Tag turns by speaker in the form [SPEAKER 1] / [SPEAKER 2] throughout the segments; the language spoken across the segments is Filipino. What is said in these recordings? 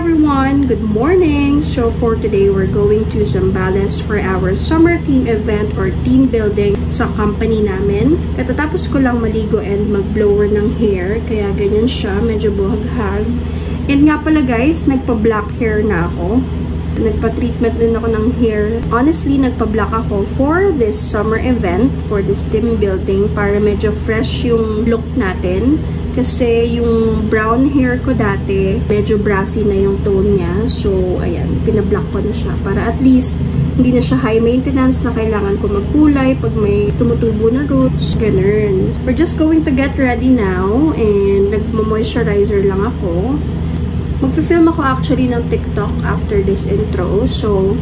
[SPEAKER 1] everyone! Good morning! So for today, we're going to Zambales for our summer team event or team building sa company namin. Katatapos ko lang maligo and mag-blower ng hair, kaya ganyan siya, medyo buhag-hag. And nga pala guys, nagpa-black hair na ako. Nagpa-treatment din ako ng hair. Honestly, nagpa-black ako for this summer event, for this team building, para medyo fresh yung look natin. Kasi yung brown hair ko dati, medyo brassy na yung tone niya. So, ayan, pinablock ko na siya. Para at least, hindi na siya high maintenance na kailangan ko magkulay pag may tumutubo na roots. Ganun. We're just going to get ready now. And nagmo-moisturizer lang ako. Magpa-film ako actually ng TikTok after this intro. So,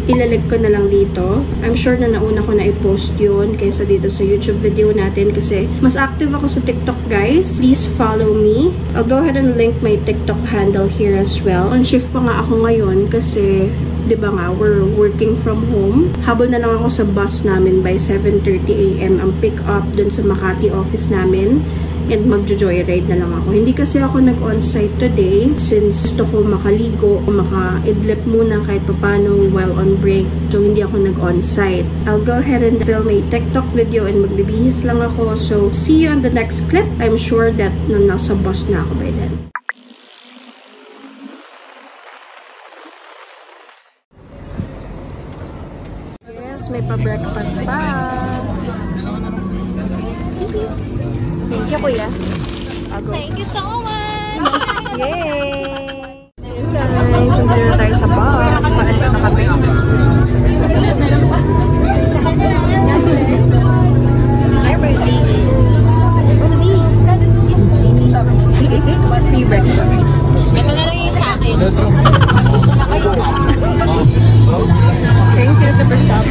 [SPEAKER 1] ilalag ko na lang dito. I'm sure na nauna ko na i-post yun kaysa dito sa YouTube video natin kasi mas active ako sa TikTok, guys. Please follow me. I'll go ahead and link my TikTok handle here as well. On shift pa nga ako ngayon kasi, di ba nga, we're working from home. Habol na lang ako sa bus namin by 7:30 AM ang pick up dun sa Makati office namin. And magjo-joyride na lang ako. Hindi kasi ako nag-on-site today since gusto ko makaligo, maka-idlip muna kahit papano while on break. So, hindi ako nag-on-site. I'll go ahead and film a TikTok video and magbibihis lang ako. So, see you on the next clip. I'm sure that nasa bus na ako by then. Yes, may pa-breakfast pa. Thank you, kuya.
[SPEAKER 2] Thank you so much!
[SPEAKER 1] Yay! Ayun guys, nandito na tayo sa bus. Paalis na kami. Hi, Rosie. Rosie! Free breakfast.
[SPEAKER 2] Ito na lang yung sa akin.
[SPEAKER 1] Thank you, super stop.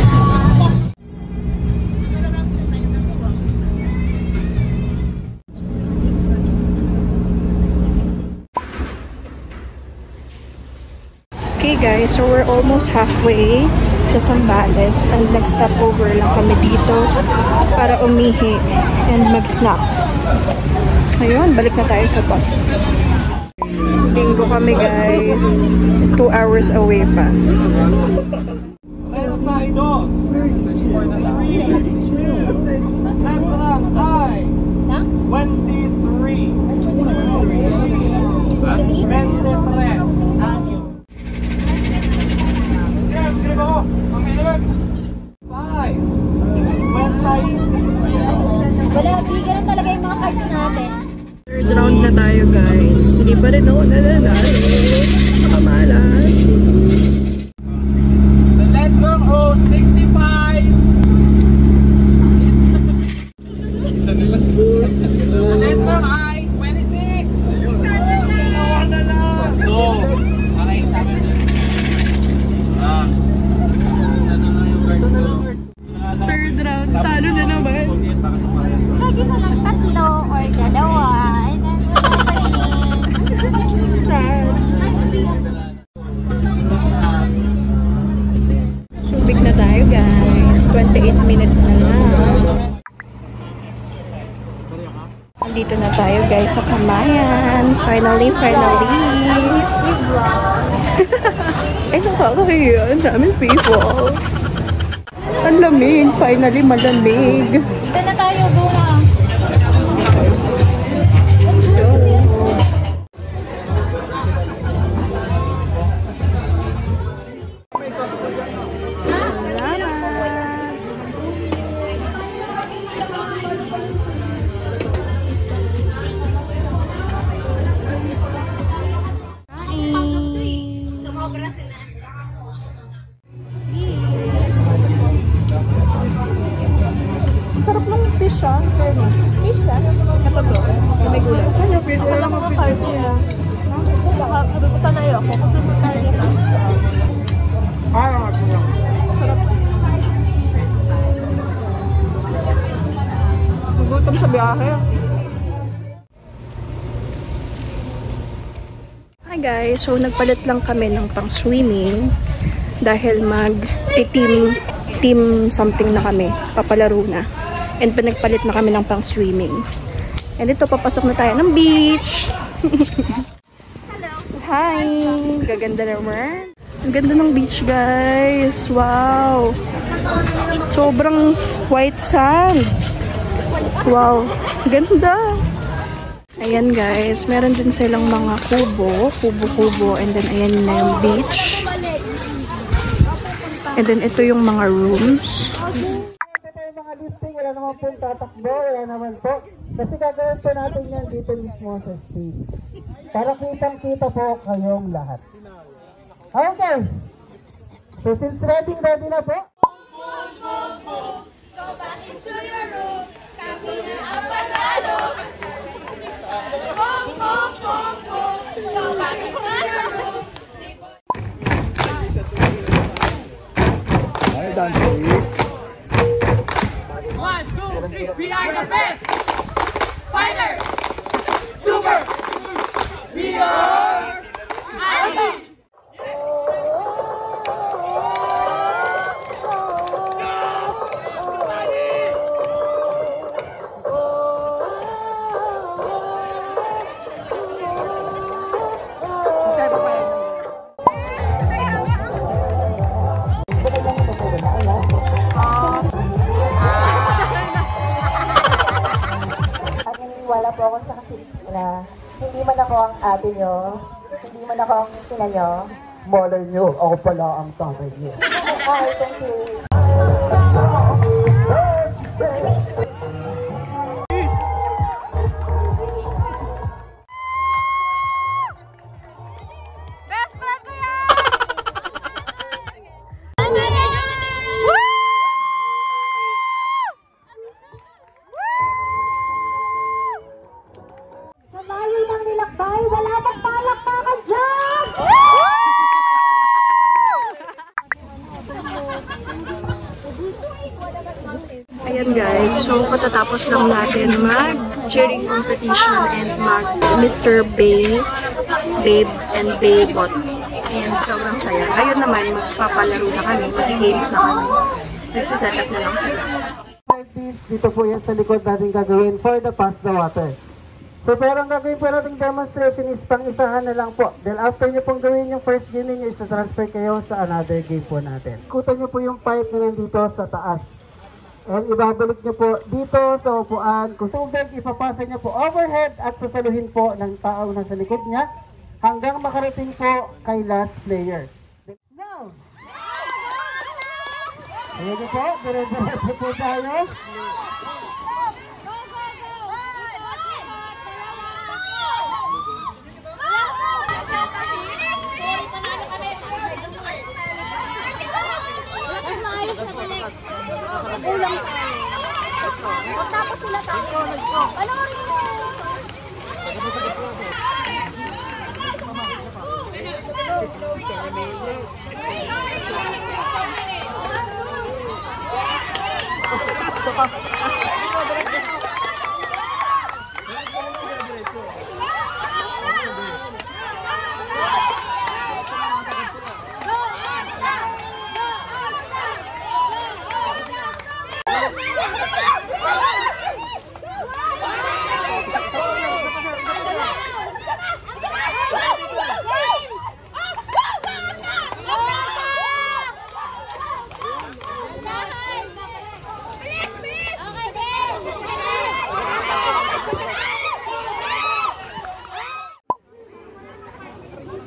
[SPEAKER 1] Okay guys, so we're almost halfway sa Zambales and nag-stop over lang kami dito para umihi and mag-snacks. Ayun, balik na tayo sa bus. Linggo kami guys, 2 hours away pa.
[SPEAKER 2] 5. Wala, bigyan na talaga yung mga cards natin.
[SPEAKER 1] Third round na tayo guys. Hindi pa rin ako nalalala. Makamalas.
[SPEAKER 3] The letter O, 65. Isa nila. The letter I, 26. Dalawa na lang. No. Okay, tama na. Isa na lang yung card ko.
[SPEAKER 1] Third round. Talo na naman.
[SPEAKER 2] Lagi na lang 3 or 2. And then, wala pa rin.
[SPEAKER 1] Sad. Subik na tayo guys. 28 minutes na lang. Dito na tayo guys sa Kamayan. Finally. Ay, nakakahiya. Ang daming people. Ang lamig. Finally, malamig.
[SPEAKER 2] Dito na tayo, bunga.
[SPEAKER 1] Let's go. Sarap ng fish ah. Fish na? Natato. May gulay. Kaya pwede na lang ang fish.
[SPEAKER 2] Baka kabubutan na yun ako kasi tayo dito.
[SPEAKER 1] Sarap. Nagutom sa biyahe. Hi guys, so nagpalit lang kami ng pang swimming dahil team something na kami, papalaro na. And pinagpalit na kami ng pang swimming. And ito, papasok na tayo ng beach.
[SPEAKER 2] Hello.
[SPEAKER 1] Hi! Gaganda naman. Ang ganda ng beach, guys. Wow! Sobrang white sand. Wow! Ganda! Ayan, guys. Meron din silang mga kubo. And then, ayan na yung beach. And then, ito yung mga rooms.
[SPEAKER 4] Mga listing, wala naman po tatakbo, wala naman po. Kasi gagawin po natin yan dito mismo sa stage. Para kitang-kita po kayong lahat. Okay. So since ready na po.
[SPEAKER 2] Go back into your room. Kami na ang panalo. Go back into your room.
[SPEAKER 4] Well done, please.
[SPEAKER 3] 1, 2, 3, we are the best! Fighter! Super! We are Ali!
[SPEAKER 5] Wala po ako sa kasi na hindi man ako ang ate nyo, hindi man ako ang ina nyo.
[SPEAKER 4] Malay nyo, ako pala ang tatay nyo.
[SPEAKER 5] Hi, thank you.
[SPEAKER 2] Best friend ko yan!
[SPEAKER 5] Sa layo ng nilakbay, wala magpalakpakan dyan!
[SPEAKER 1] Ayan, guys. So, katatapos lang natin mag-cheering competition and mag Mr. Babe, and Baybot. And sobrang saya. Ngayon naman, magpapalaro na kami. Mag-games na kami. Nagsiset up na lang sila.
[SPEAKER 4] Dito po yan sa likod natin gagawin for the pass the water. So pero ang gagawin po nating demonstration is pang-isahan na lang po. Dahil after nyo pong gawin yung first game ninyo, isa-transfer kayo sa another game po natin. Ikutan nyo po yung pipe na nandito sa taas. And ibabalik nyo po dito sa upuan. Kung tubig, ipapasa nyo po overhead at sasaluhin po ng tao na sa likod niya hanggang makarating po kay last player. Now! Ayan nyo po, dire-diretso po tayo.
[SPEAKER 2] Ulang tapos sila tayo. Ano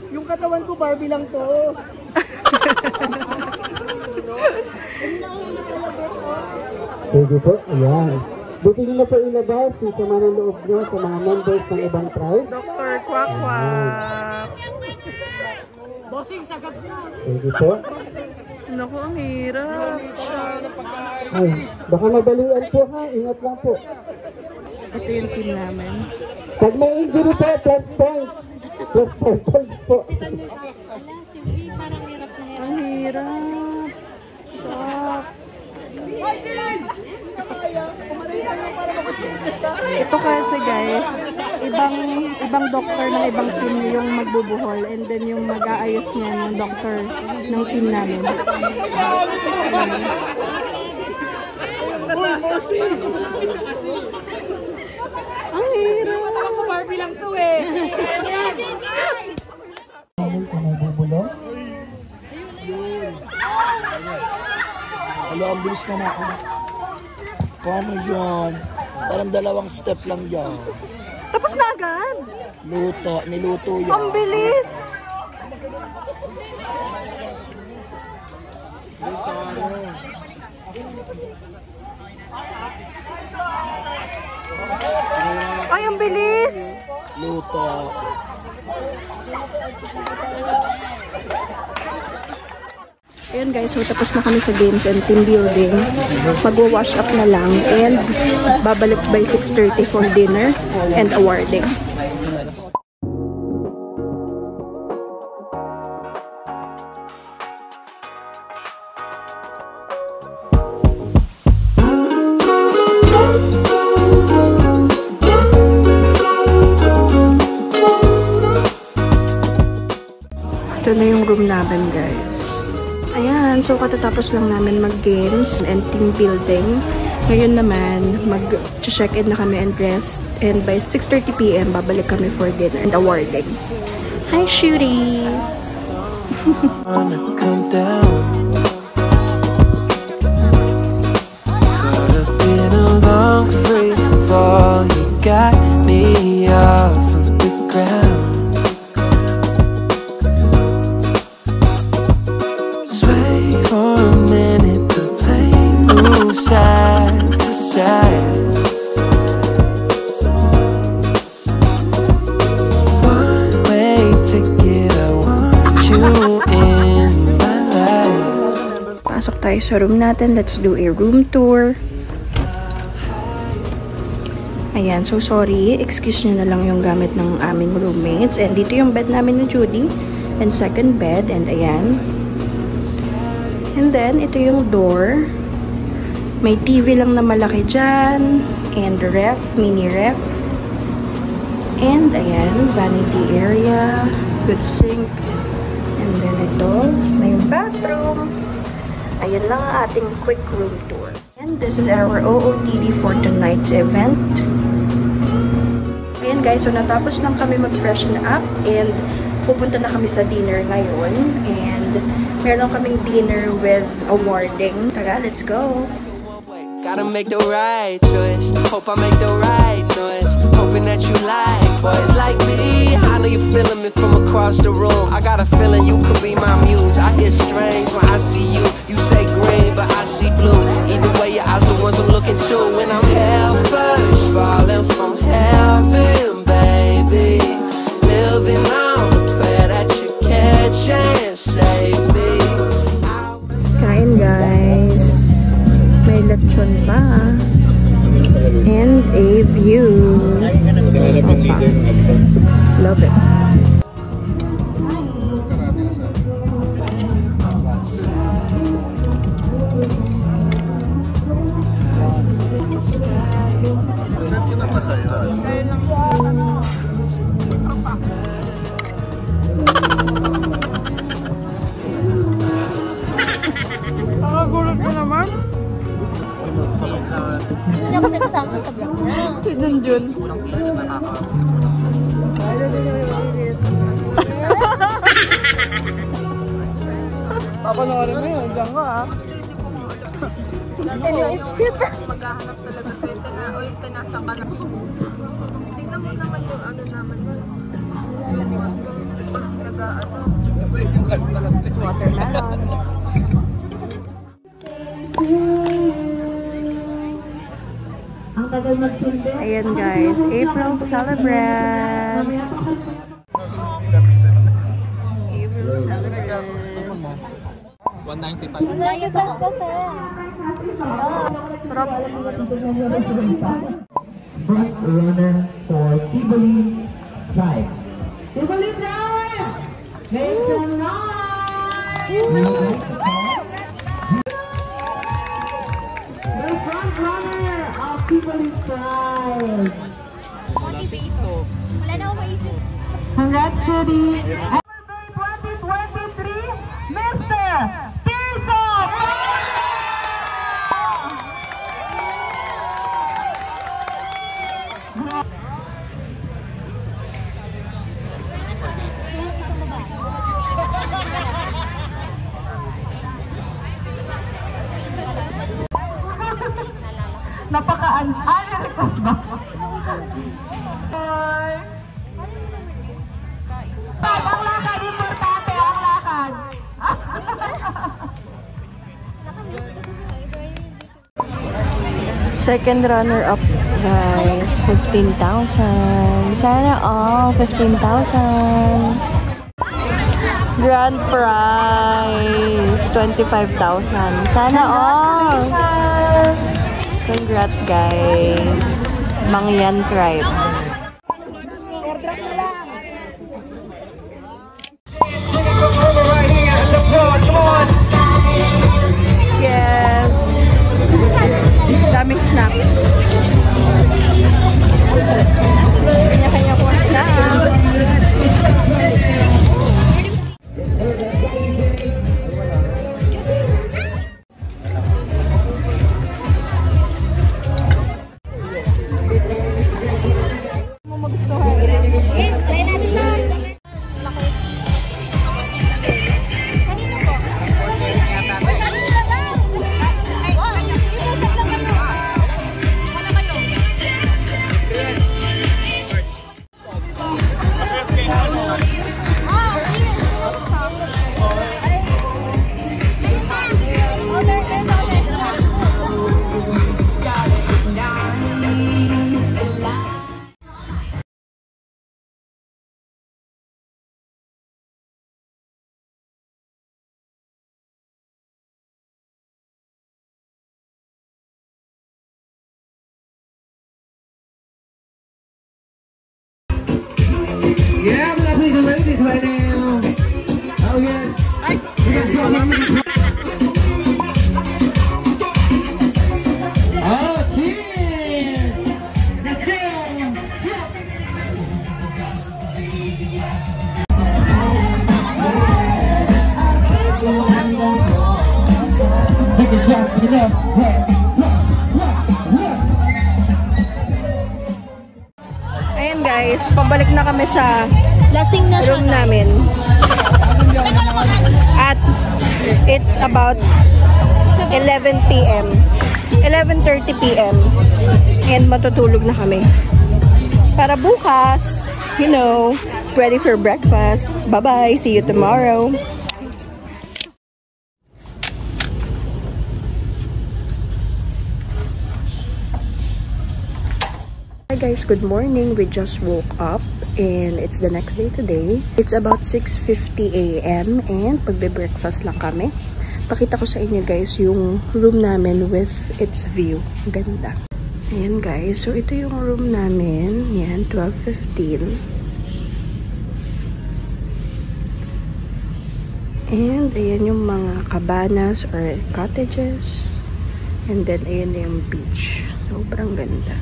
[SPEAKER 4] Yung katawan ko, Barbie lang to. Pwede po, ayan. Buti nyo na po ilabas yung sama ng loob nyo sa mga members ng ibang tribe.
[SPEAKER 1] Dr. Quack-Quack.
[SPEAKER 4] Pwede po.
[SPEAKER 1] Naku, ang hirap.
[SPEAKER 4] Ay, baka mabalian po ha, ingat lang po.
[SPEAKER 1] Ito yung team namin.
[SPEAKER 4] Pag may injury po, plus points. Plus 5 points po.
[SPEAKER 1] Ang hirap. Stop. Ito kasi guys, ibang doctor ng ibang team yung magbubuhol and then yung mag-aayos niya ng doctor ng team namin. Ang hirap. Barbie lang to eh.
[SPEAKER 6] ang bilis naman ako. Paano yun? Parang 2 step lang dyan.
[SPEAKER 1] Tapos na agad.
[SPEAKER 6] Niluto yan.
[SPEAKER 1] Ang bilis. Ay, ang bilis.
[SPEAKER 6] Luto.
[SPEAKER 1] Ayan guys, so tapos na kami sa games and team building. Magwa-wash up na lang and babalik by 6:30 for dinner and awarding. Ito na yung room namin guys. Ayan, so katatapos lang namin mag-games and team building. Ngayon naman, mag-check-in na kami and rest. And by 6:30 PM, babalik kami for dinner and awarding. Hi, Shuri!
[SPEAKER 7] Come down. Caught up in a long free fall. You got me off of the ground. For a minute to play, move side to side. One way ticket, I want you in my life.
[SPEAKER 1] Pasok tayo sa room natin. Let's do a room tour. Ayan, so sorry. Excuse nyo na lang yung gamit ng aming roommates. And dito yung bed namin ni Judy. And second bed. And ayan. And then, ito yung door. May TV lang na malaki dyan. And ref, mini ref. And, ayan, vanity area with sink. And then, ito na yung bathroom. Ayan lang ang ating quick room tour. And this is our OOTD for tonight's event. Ayan guys, so natapos lang kami mag-freshen up. And pupunta na kami sa dinner ngayon. And meron kaming dinner with awarding. Tara, let's go!
[SPEAKER 7] Gotta make the right choice. Hope I make the right noise. Hoping that you like boys like me. I know you're feeling me from across the room. I got a feeling you could be my muse. I hear strange when I see you. You say green, but I see blue. Either way, your eyes the ones I'm looking to. When I'm hell first, falling from heaven, baby. Living on the prayer that you catch and save me.
[SPEAKER 1] Kain guys. May lechon pa. And a view. Opa. Love it. Nakagulot ka naman.
[SPEAKER 2] Hindi niya kasi kasama sa vlog niya.
[SPEAKER 1] Si Junjun. Papanoorin mo yun. Diyan ka ah.
[SPEAKER 8] Maghahanap talaga sa ito na, o ito na sa kanak. Tingnan mo naman yung ano naman yun. Pag nag-ano.
[SPEAKER 1] Watermelon. Ayan guys, April celebrates. April celebrates.
[SPEAKER 3] 195.
[SPEAKER 2] Malayo ba kasi?
[SPEAKER 1] Sarap.
[SPEAKER 9] First runner for Tivoli Drive. Tivoli Drive! Make some noise! The front runner of Tivoli Drive.
[SPEAKER 2] Wala na akong maisip.
[SPEAKER 9] Congrats to the 2023 Mr. Tirso!
[SPEAKER 1] Second runner-up, guys. 15,000. Sana all 15,000. Grand prize, 25,000. Sana all. Congrats, guys. Mangyan tribe. Yes. Daming snacks. Kanya-kanya po snacks.
[SPEAKER 3] Yeah, I'm gonna play the ladies right now. Oh yeah. We got so many. Oh, cheers! Let's go! Take a drop to the left.
[SPEAKER 1] Ayan guys, pabalik na kami sa
[SPEAKER 2] Lasing na siya.
[SPEAKER 1] room namin. At it's about 11 p.m. 11:30 p.m. And matutulog na kami. Para bukas, you know, ready for breakfast. Bye-bye. See you tomorrow. Hi guys, good morning. We just woke up and it's the next day today. It's about 6:50 a.m. and pagbe-breakfast lang kami. Pakita ko sa inyo guys yung room namin with its view. Ganda. Ayan guys, so ito yung room namin. Yan, 12:15. And ayan yung mga cabanas or cottages. And then ayan na yung beach. Sobrang ganda.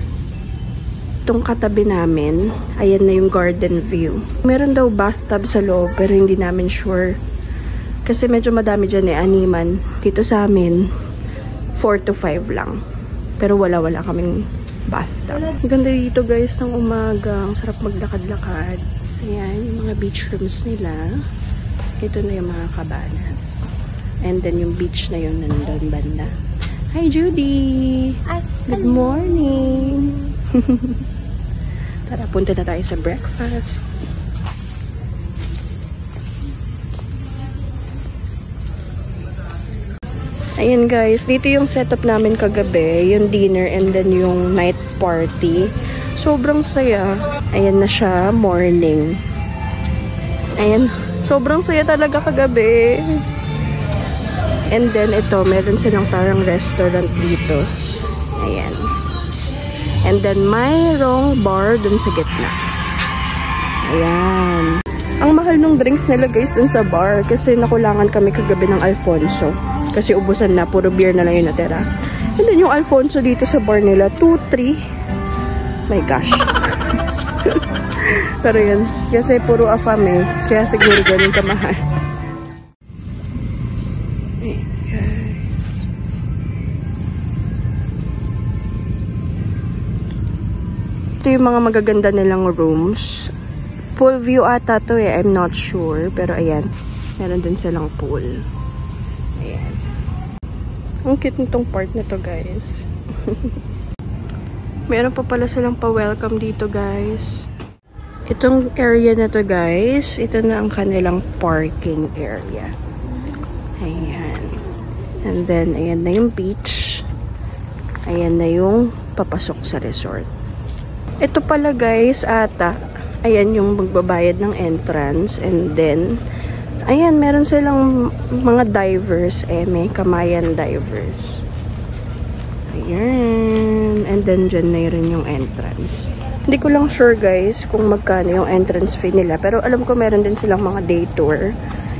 [SPEAKER 1] Itong katabi namin, ayan na yung garden view. Meron daw bathtub sa loob pero hindi namin sure. Kasi medyo madami dyan animan. Dito sa amin, 4 to 5 lang. Pero wala kaming bathtub. Ang ganda dito guys ng umaga. Ang sarap maglakad-lakad. Ayan, yung mga beach rooms nila. Ito na yung mga cabanas. And then yung beach na yun nandun banda. Hi Judy! Good morning! Tara, punta na tayo sa breakfast. Ayan guys, dito yung setup namin kagabi, yung dinner and then yung night party. Sobrang saya. Ayan na siya, morning. Ayan, sobrang saya talaga kagabi. And then ito, meron silang parang restaurant dito. Ayan. And then, mayroong bar dun sa gitna. Ayan. Ang mahal ng drinks nila guys dun sa bar. Kasi nakulangan kami kagabi ng Alfonso. Kasi ubusan na. Puro beer na lang yung natira. And then yung Alfonso dito sa bar nila, 2-3. My gosh. Pero yun. Kasi puro afam eh. Kaya siguro ganun kamahal. Ito yung mga magaganda nilang rooms. Full view ata to eh. I'm not sure. Pero ayan. Meron din silang pool. Ayan. Ang cute nitong part na to guys. Meron pa pala silang pa-welcome dito guys. Itong area na to guys. Ito na ang kanilang parking area. Ayan. And then ayan na yung beach. Ayan na yung papasok sa resort. Ito pala guys, ata. Ayan yung magbabayad ng entrance. And then, ayan, meron silang mga divers. May Kamayan divers. Ayan. And then, dyan na rin yung entrance. Hindi ko lang sure guys kung magkano yung entrance fee nila. Pero alam ko meron din silang mga day tour.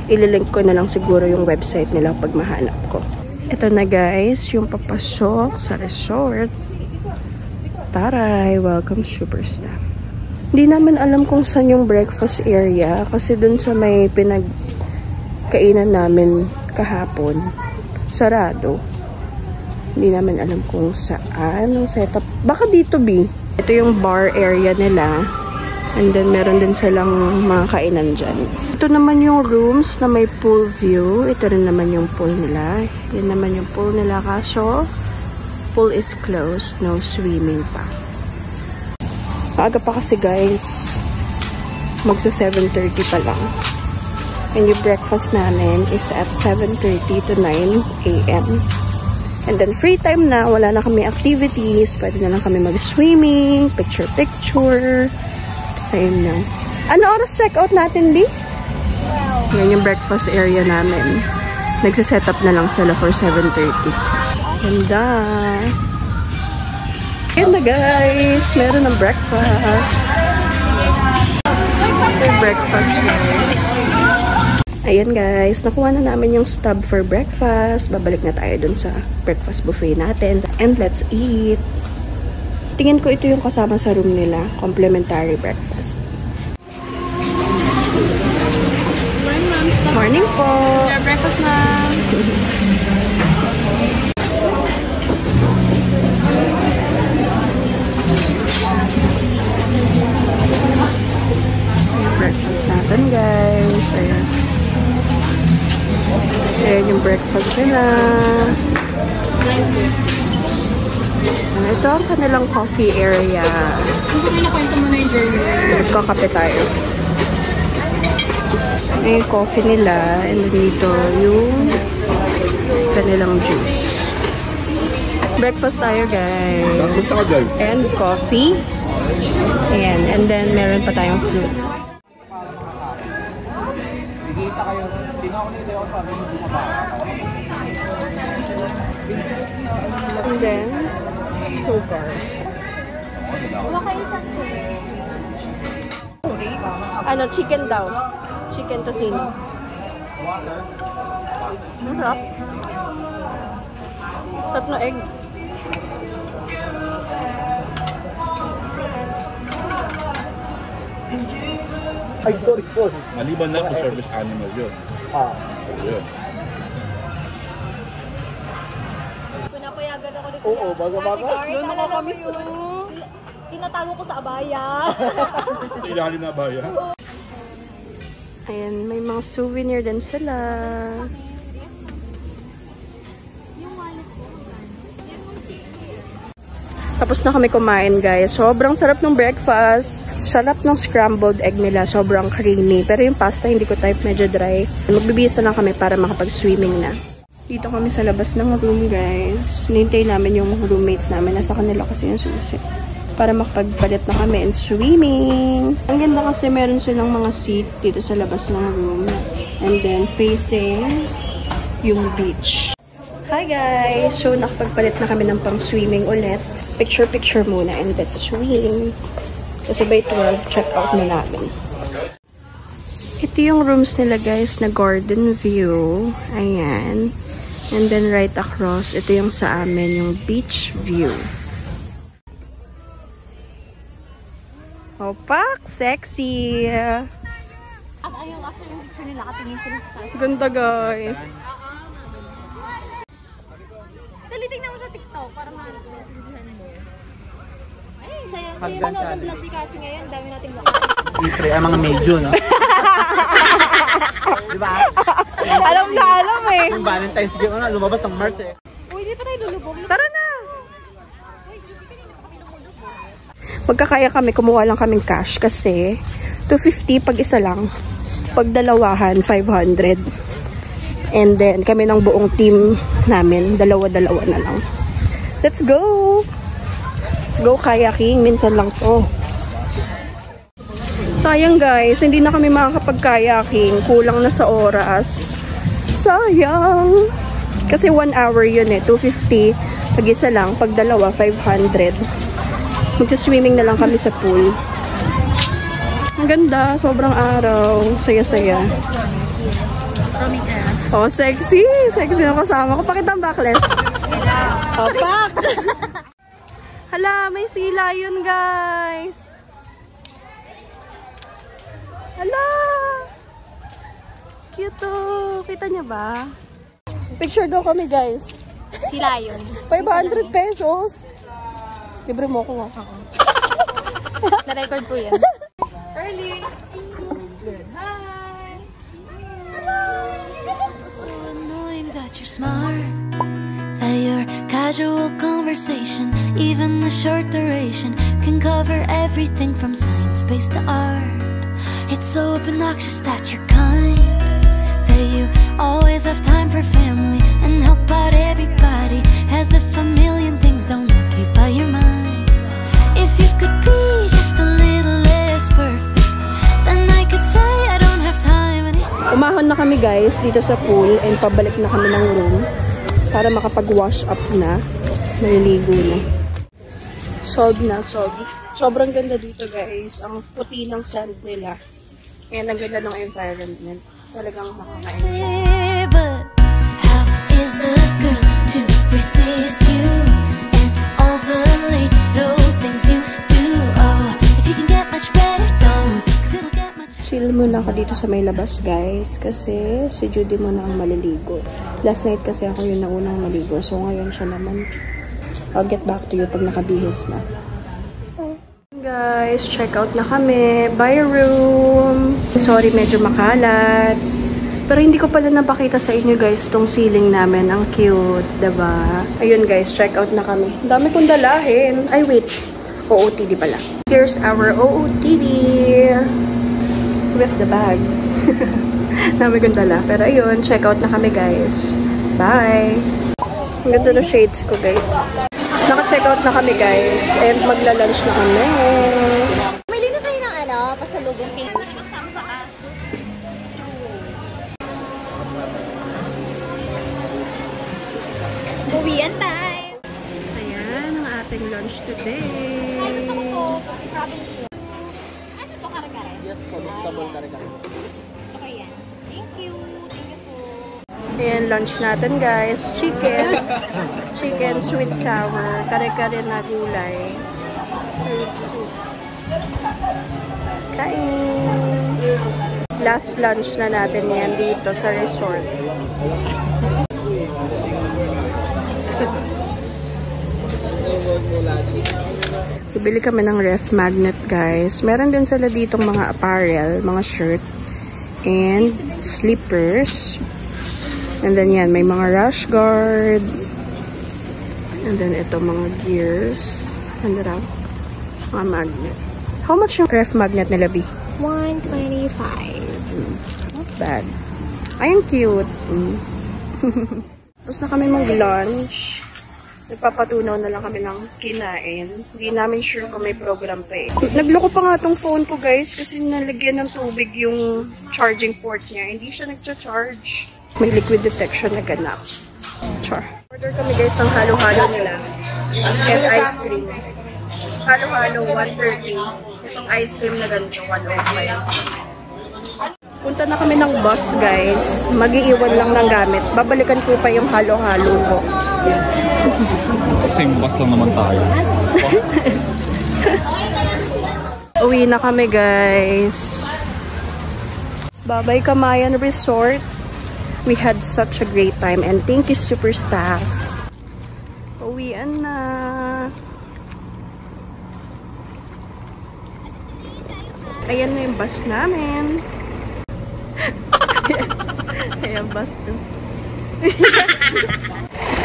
[SPEAKER 1] Ililink ko na lang siguro yung website nila pag mahanap ko. Ito na guys, yung papasok sa resort. Taray! Welcome Superstar. Hindi naman alam kung saan yung breakfast area. Kasi dun sa may pinagkainan namin kahapon, sarado. Hindi namin alam kung saan ang setup. Baka dito, B. Ito yung bar area nila. And then, meron din silang mga kainan dyan. Ito naman yung rooms na may pool view. Ito rin naman yung pool nila. Yan naman yung pool nila. Kaso, pool is closed. No swimming pa. Maaga pa kasi guys. Magsa 7:30 pa lang. And yung breakfast namin is at 7:30 to 9 a.m. And then free time na. Wala na kami activities. Pwede na lang kami mag-swimming. Picture-picture. Ayun na. Ano oras check-out natin, Di? Yan yung breakfast area namin. Nagsiset up na lang sila for 7:30. Ganda. Ayan na guys. Meron ng breakfast. Yung breakfast guys. Ayan guys. Nakuha na namin yung stub for breakfast. Babalik na tayo dun sa breakfast buffet natin. And let's eat. Tingin ko ito yung kasama sa room nila. Complimentary breakfast. Morning po.
[SPEAKER 8] Your breakfast, ma'am.
[SPEAKER 1] Breakfast natin guys. Ayan. Ayan yung breakfast nila. Ito ang kanilang coffee area.
[SPEAKER 8] Gusto ko nakwento mo na yung journey.
[SPEAKER 1] Nagkakape tayo. May coffee nila. And dito yung kanilang juice. Breakfast tayo guys. And coffee. Ayan. And then meron pa tayong fruit. And then sugar. Ano, chicken daw. Chicken tocino. Masarap. Sarap na egg.
[SPEAKER 6] Ay, sorry.
[SPEAKER 10] Maliban na kung service animal yun. Yun.
[SPEAKER 2] Pinapayagan ako dito.
[SPEAKER 6] Oo, baga-baga.
[SPEAKER 2] Doon ako kami tinatago ko sa abaya.
[SPEAKER 10] Sa ilalim na ba yan?
[SPEAKER 1] Ayan, may mga souvenir din sila. Tapos na kami kumain guys. Sobrang sarap ng breakfast. Sarap ng scrambled egg nila. Sobrang creamy. Pero yung pasta hindi ko type, medyo dry. Magbibihis na lang kami para makapag-swimming na. Dito kami sa labas ng room guys. Hinintay namin yung roommates namin. Nasa kanila kasi yung susi. Para makapagpalit na kami and swimming. Ang ganda kasi meron silang mga seat dito sa labas ng room. And then facing yung beach. Hi guys! So nakapagpalit na kami ng pang swimming ulit. Picture-picture muna and let's swim. Kasi by 12, check out na namin. Ito yung rooms nila guys na garden view. Ayan. And then right across, ito yung sa amin, yung beach view. Opak! Sexy!
[SPEAKER 2] Yung after yung picture nila, katingin sila sa taas.
[SPEAKER 1] Ganda guys!
[SPEAKER 2] Dali, tingnan mo sa TikTok, para ma-intindihan mo. Ay, sa'yo manood ang vlog di kasi ngayon, dami nating wakas.
[SPEAKER 6] Litre, ang mga medyo, no? Diba?
[SPEAKER 1] Alam na alam eh!
[SPEAKER 6] Yung Valentine's Day, lumabas ng March eh.
[SPEAKER 2] Uy, di pa tayo lulubog.
[SPEAKER 1] Tara na! Magkakaya kami, kumuha lang kaming cash kasi 250 pag isa lang. Pag dalawahan, 500. And then, kami ng buong team namin, dalawa-dalawa na lang. Let's go! Let's go kayaking. Minsan lang to. Sayang guys, hindi na kami makakapag-kayaking. Kulang na sa oras. Sayang! Kasi 1 hour yun eh. 250. Pag isa lang. Pag dalawa, 500. Magsa-swimming na lang kami sa pool. Ang ganda. Sobrang araw. Saya-saya. Oh, sexy! Sexy na kasama ko. Pakita ang backless. Oh, pak! Hala, may sila yun, guys. Hala! Cute to. Kita niya ba? Picture daw kami, guys.
[SPEAKER 2] Sila yun.
[SPEAKER 1] 500 pesos. Libre mo ko nga.
[SPEAKER 2] Na-record ko yan. Early. Hi.
[SPEAKER 11] So annoying that you're smart. That your casual conversation, even a short duration, can cover everything from science-based to art. It's so obnoxious that you're kind. That you always have time for family and help out everybody, as if a million things don't occupy your mind. If you could be just a little less perfect, then I could say I don't have time.
[SPEAKER 1] Umahon na kami guys dito sa pool and pabalik na kami ng room para makapag-wash up na. Naliligo na. Solved na, solved. Sobrang ganda dito guys. Ang puti ng sand nila. And ang ganda ng environment. Talagang makaka-enjoy.
[SPEAKER 11] But how is a girl to resist you and all the little things you do? Oh, if you can get much better, don't, 'cause it'll get much.
[SPEAKER 1] Chill muna ako dito sa may labas guys kasi si Judy muna ang maliligo. Last night kasi ako yung naunang maligo, so ngayon siya naman. I'll get back to you pag nakabihis na. Guys, check out na kami. Bye room. Sorry, medyo makalat. Pero hindi ko pala napakita sa inyo guys tong ceiling namin. Ang cute, diba? Ayun guys, check out na kami. Ang dami kong dalahin. Ay wait, OOTD pala. Here's our OOTD with the bag. Dami kong dala. Pero ayun, check out na kami guys. Bye! Ang ganda ng shades ko guys. Naka-check out na kami guys. And magla-lunch na kami.
[SPEAKER 2] May lino tayo ng ano, pasalubong kayo. Buwian time!
[SPEAKER 1] Ayan ang ating lunch today.
[SPEAKER 2] Ay, gusto ko po. Ano to, kare-kare?
[SPEAKER 3] Yes po, vegetable kare-kare.
[SPEAKER 2] Gusto ko yan. Thank you. Thank you po.
[SPEAKER 1] Ayan, lunch natin guys. Chicken. Chicken, sweet sour. Kare-kare na gulay. Fruit soup. Kain! Last lunch na natin yan dito sa resort. Bibili kami ng ref magnet guys. Meron din sila ditong mga apparel, mga shirt, and slippers. And then yan, may mga rash guard. And then ito mga gears. And then mga magnet. How much yung ref magnet nila, B?
[SPEAKER 2] $125.
[SPEAKER 1] Not bad. Ay, ang cute. Tapos na kami mag-lunch. Nagpapatunaw na lang kami ng kinain. Hindi namin sure kung may program pa eh. Nagloko pa nga tong phone ko guys kasi nalagyan ng tubig yung charging port niya. Hindi siya nagcha-charge. May liquid detection na ganap. Char. Order kami guys ng halo-halo nila. And ice cream. Halo-halo, 130. Itong ice cream na ganito, 105. Punta na kami ng bus guys. Mag-iiwan lang ng gamit. Babalikan ko pa yung halo-halo ko.
[SPEAKER 10] Same bus lang naman tayo.
[SPEAKER 1] Uwi na kami guys. Bye-bye Kamayan Resort. We had such a great time and thank you super staff. Uwian na. Ayan na yung bus namin. Ayan bus to.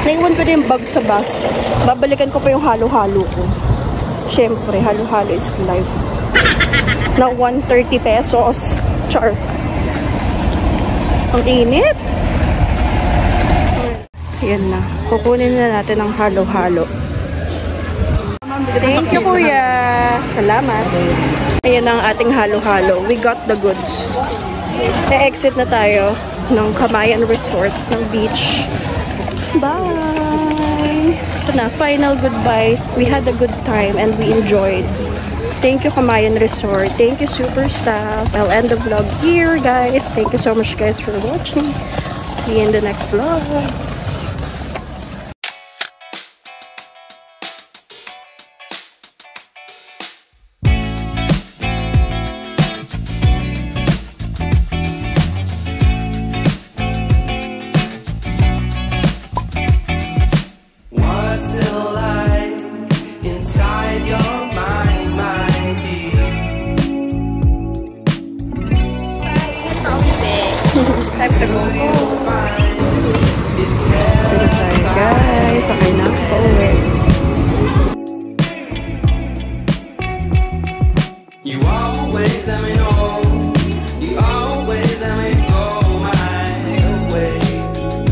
[SPEAKER 1] Naiwan ko na yung bag sa bus. Babalikan ko pa yung halo-halo ko. Siyempre, halo-halo is life. Na 130 pesos. Char. Ang init. Ayan na. Kukunin na natin ang halo-halo. Thank you, kuya. Salamat. Ayan ang ating halo-halo. We got the goods. Na-exit na tayo ng Camayan Resort ng beach. Bye! Ito na, final goodbye. We had a good time and we enjoyed. Thank you, Camayan Resort. Thank you, super staff. I'll end the vlog here, guys. Thank you so much, guys, for watching. See you in the next vlog. Time to go home. Guys, okay na ako.